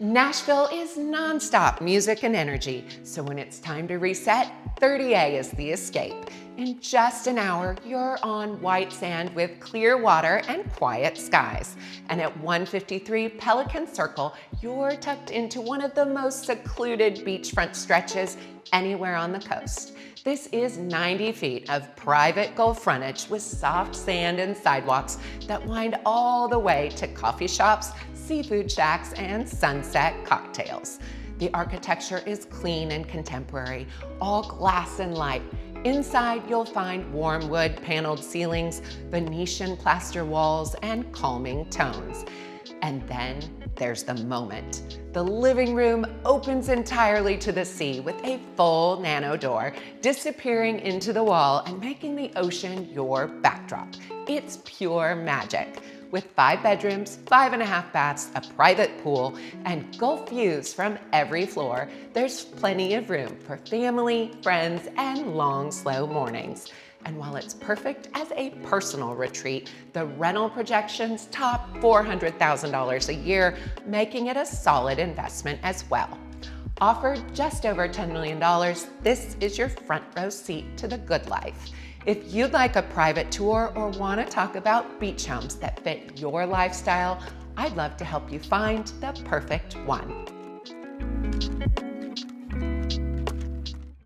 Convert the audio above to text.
Nashville is nonstop music and energy, so when it's time to reset, 30A is the escape. In just an hour, you're on white sand with clear water and quiet skies. And at 153 Pelican Circle, you're tucked into one of the most secluded beachfront stretches anywhere on the coast. This is 90 feet of private Gulf frontage with soft sand and sidewalks that wind all the way to coffee shops, seafood shacks, and sunset cocktails. The architecture is clean and contemporary, all glass and light. Inside, you'll find warm wood paneled ceilings, Venetian plaster walls, and calming tones. And then there's the moment. The living room opens entirely to the sea with a full nano door, disappearing into the wall and making the ocean your backdrop. It's pure magic. With 5 bedrooms, 5.5 baths, a private pool, and Gulf views from every floor, there's plenty of room for family, friends, and long, slow mornings. And while it's perfect as a personal retreat, the rental projections top $400,000 a year, making it a solid investment as well. Offered just over $10 million, this is your front row seat to the good life. If you'd like a private tour or want to talk about beach homes that fit your lifestyle, I'd love to help you find the perfect one.